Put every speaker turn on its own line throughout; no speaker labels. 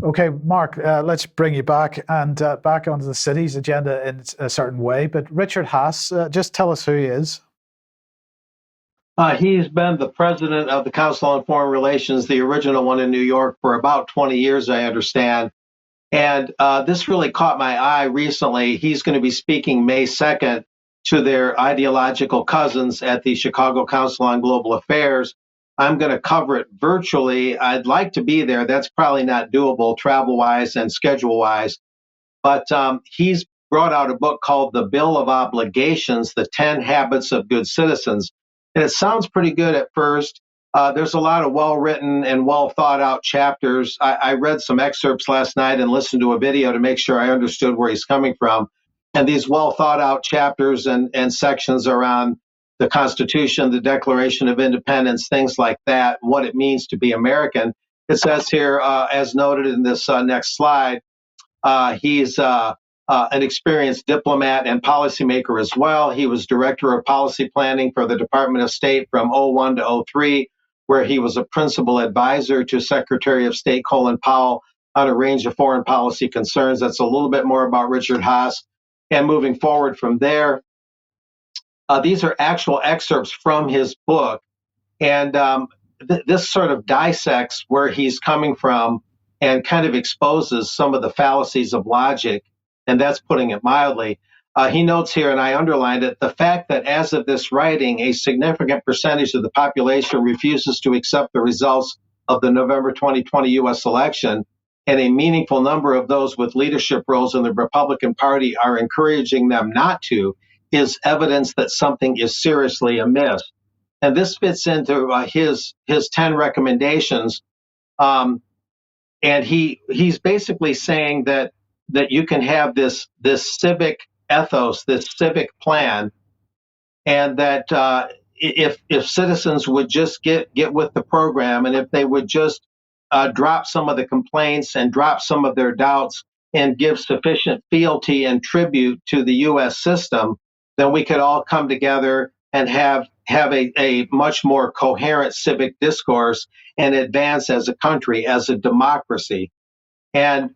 Okay, Mark, let's bring you back and back onto the city's agenda in a certain way. But Richard Haass, just tell us who he is.
He's been the president of the Council on Foreign Relations, the original one in New York, for about 20 years, I understand. And this really caught my eye recently. He's going to be speaking May 2nd to their ideological cousins at the Chicago Council on Global Affairs. I'm going to cover it virtually. I'd like to be there. That's probably not doable travel-wise and schedule-wise. But he's brought out a book called The Bill of Obligations, The 10 Habits of Good Citizens. And it sounds pretty good at first. There's a lot of well-written and well-thought-out chapters. I read some excerpts last night and listened to a video to make sure I understood where he's coming from. And these well-thought-out chapters and sections are on the Constitution, the Declaration of Independence, things like that, what it means to be American. It says here, as noted in this next slide, he's an experienced diplomat and policymaker as well. He was director of policy planning for the Department of State from 01 to 03, where he was a principal advisor to Secretary of State Colin Powell on a range of foreign policy concerns. That's a little bit more about Richard Haass. And moving forward from there, these are actual excerpts from his book. And this sort of dissects where he's coming from and kind of exposes some of the fallacies of logic, and that's putting it mildly. He notes here, and I underlined it, the fact that as of this writing, a significant percentage of the population refuses to accept the results of the November 2020 U.S. election, and a meaningful number of those with leadership roles in the Republican Party are encouraging them not to, is evidence that something is seriously amiss. And this fits into his 10 recommendations. And he's basically saying that you can have this civic ethos, this civic plan, and that if citizens would just get with the program, and if they would just drop some of the complaints and drop some of their doubts and give sufficient fealty and tribute to the U.S. system, then we could all come together and have a much more coherent civic discourse and advance as a country, as a democracy. And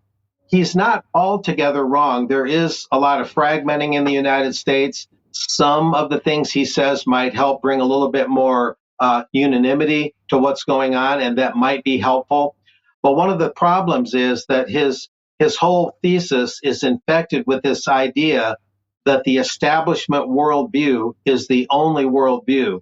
he's not altogether wrong. There is a lot of fragmenting in the United States. Some of the things he says might help bring a little bit more unanimity to what's going on, and that might be helpful. But one of the problems is that his whole thesis is infected with this idea that the establishment worldview is the only worldview,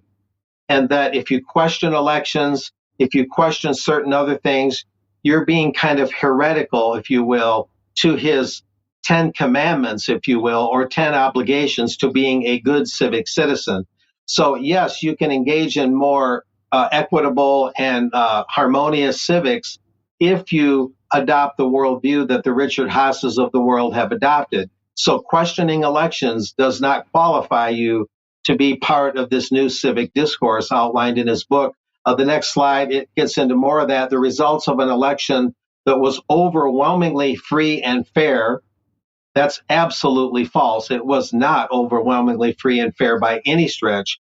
and that if you question elections, if you question certain other things, you're being kind of heretical, if you will, to his 10 commandments, if you will, or 10 obligations to being a good civic citizen. So yes, you can engage in more equitable and harmonious civics if you adopt the worldview that the Richard Haasses of the world have adopted. So questioning elections does not qualify you to be part of this new civic discourse outlined in his book. The next slide, it gets into more of that. The results of an election that was overwhelmingly free and fair. That's absolutely false. It was not overwhelmingly free and fair by any stretch.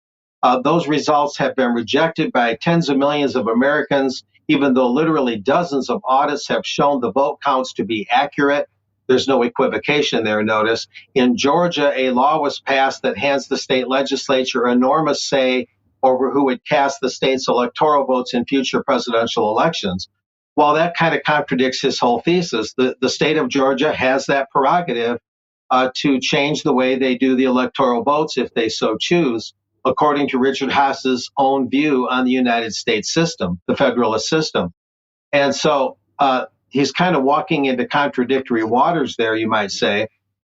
Those results have been rejected by tens of millions of Americans, even though literally dozens of audits have shown the vote counts to be accurate. There's no equivocation there, notice. In Georgia, a law was passed that hands the state legislature enormous say over who would cast the state's electoral votes in future presidential elections. Well, that kind of contradicts his whole thesis. The state of Georgia has that prerogative to change the way they do the electoral votes if they so choose, according to Richard Haass's own view on the United States system, the federalist system. And so he's kind of walking into contradictory waters there, you might say.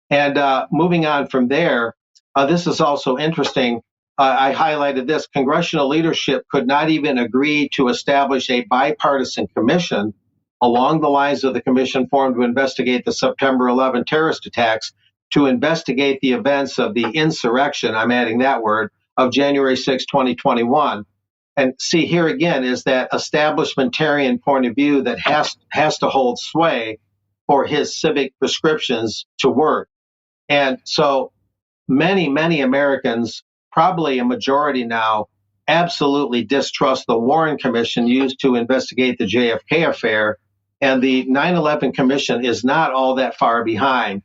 And moving on from there, this is also interesting. I highlighted this. Congressional leadership could not even agree to establish a bipartisan commission along the lines of the commission formed to investigate the September 11 terrorist attacks, to investigate the events of the insurrection, I'm adding that word, of January 6, 2021. And see, here again is that establishmentarian point of view that has to hold sway for his civic prescriptions to work. And so many Americans, probably a majority now, absolutely distrust the Warren Commission used to investigate the JFK affair. And the 9/11 Commission is not all that far behind.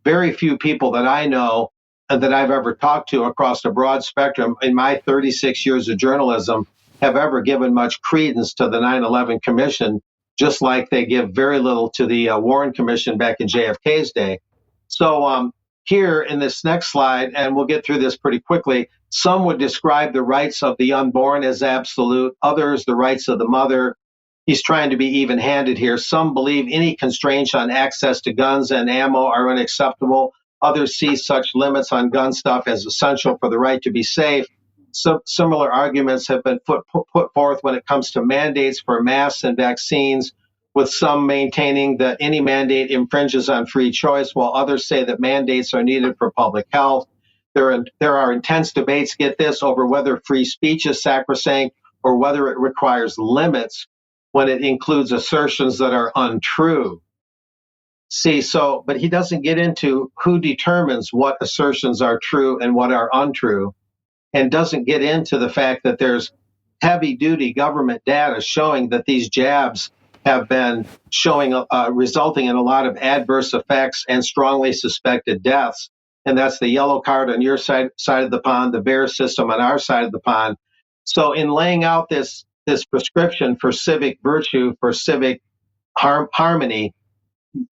Very few people that I know and that I've ever talked to across a broad spectrum in my 36 years of journalism have ever given much credence to the 9/11 Commission, just like they give very little to the Warren Commission back in JFK's day. So here in this next slide, and we'll get through this pretty quickly, some would describe the rights of the unborn as absolute, others the rights of the mother. He's trying to be even-handed here. Some believe any constraints on access to guns and ammo are unacceptable. Others see such limits on gun stuff as essential for the right to be safe. So similar arguments have been put forth when it comes to mandates for masks and vaccines, with some maintaining that any mandate infringes on free choice, while others say that mandates are needed for public health. There are intense debates, get this, over whether free speech is sacrosanct or whether it requires limits when it includes assertions that are untrue. But he doesn't get into who determines what assertions are true and what are untrue, and doesn't get into the fact that there's heavy-duty government data showing that these jabs have been resulting in a lot of adverse effects and strongly suspected deaths. And that's the yellow card on your side of the pond, the bear system on our side of the pond. So in laying out this prescription for civic virtue, for civic harmony,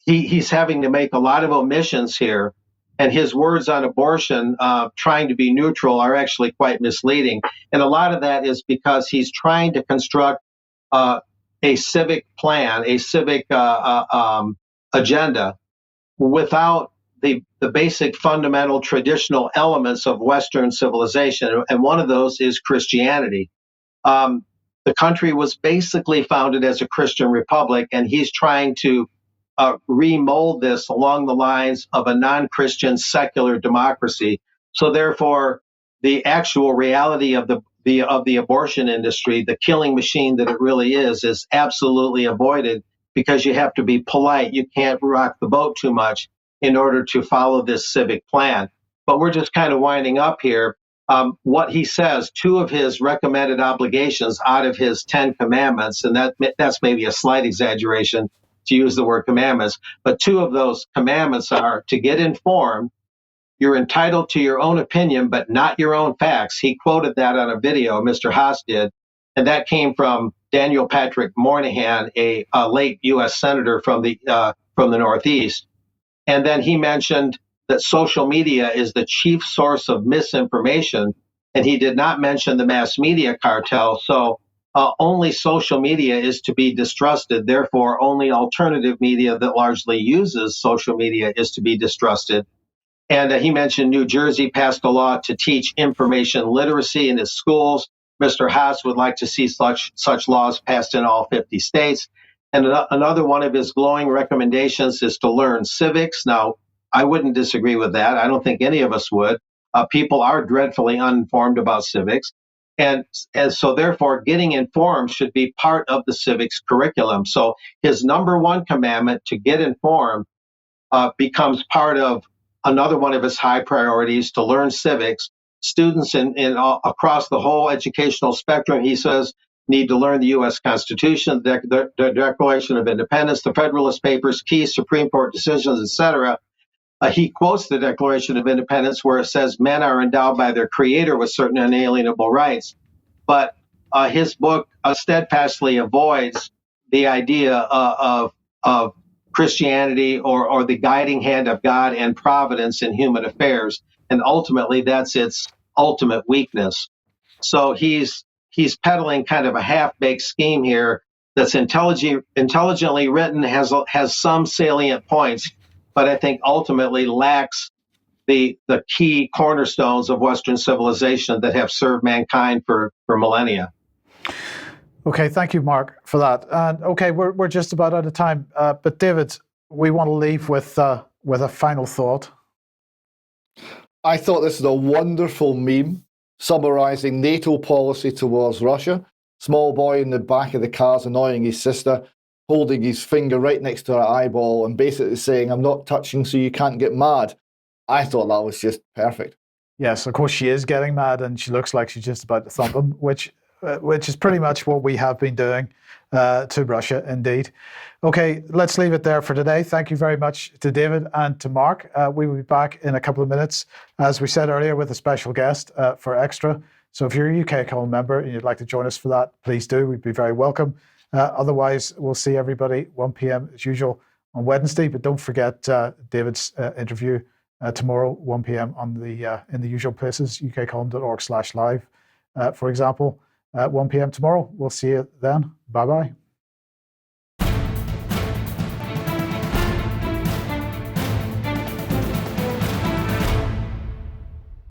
he's having to make a lot of omissions here. And his words on abortion, trying to be neutral, are actually quite misleading. And a lot of that is because he's trying to construct a civic plan, a civic agenda, without the basic fundamental traditional elements of Western civilization. And one of those is Christianity. The country was basically founded as a Christian republic, and he's trying to remold this along the lines of a non-Christian secular democracy. So therefore, the actual reality of the abortion industry, the killing machine that it really is absolutely avoided, because you have to be polite. You can't rock the boat too much in order to follow this civic plan. But we're just kind of winding up here. What he says, 2 of his recommended obligations out of his 10 commandments, and that's maybe a slight exaggeration to use the word commandments, but 2 of those commandments are to get informed. You're entitled to your own opinion, but not your own facts. He quoted that on a video, Mr. Haass did, and that came from Daniel Patrick Moynihan, a late U.S. senator from the Northeast. And then he mentioned that social media is the chief source of misinformation, and he did not mention the mass media cartel. So only social media is to be distrusted. Therefore, only alternative media that largely uses social media is to be distrusted. And he mentioned New Jersey passed a law to teach information literacy in its schools. Mr. Haass would like to see such laws passed in all 50 states. And another one of his glowing recommendations is to learn civics. Now, I wouldn't disagree with that. I don't think any of us would. People are dreadfully uninformed about civics. And so therefore, getting informed should be part of the civics curriculum. So his number 1 commandment, to get informed, becomes part of another one of his high priorities, to learn civics. Students across the whole educational spectrum, he says, need to learn the U.S. Constitution, the Declaration of Independence, the Federalist Papers, key Supreme Court decisions, etc. He quotes the Declaration of Independence, where it says men are endowed by their creator with certain inalienable rights. But his book steadfastly avoids the idea of Christianity or the guiding hand of God and providence in human affairs. And ultimately, that's its ultimate weakness. So he's peddling kind of a half-baked scheme here that's intelligently written, has some salient points, but I think ultimately lacks the key cornerstones of Western civilization that have served mankind for millennia.
Okay, thank you, Mark, for that. And okay, we're just about out of time. But David, we want to leave with a final thought.
I thought this was a wonderful meme summarizing NATO policy towards Russia. Small boy in the back of the car's annoying his sister, holding his finger right next to her eyeball and basically saying, I'm not touching so you can't get mad. I thought that was just perfect.
Yes, of course she is getting mad and she looks like she's just about to thump him, which which is pretty much what we have been doing to Russia, indeed. Okay, let's leave it there for today. Thank you very much to David and to Mark. We will be back in a couple of minutes, as we said earlier, with a special guest for Extra. So if you're a UK Column member and you'd like to join us for that, please do. We'd be very welcome. Otherwise, we'll see everybody 1 p.m. as usual on Wednesday. But don't forget David's interview tomorrow, 1 p.m. on the in the usual places, ukcolumn.org/live, for example. 1 p.m. tomorrow. We'll see you then. Bye-bye.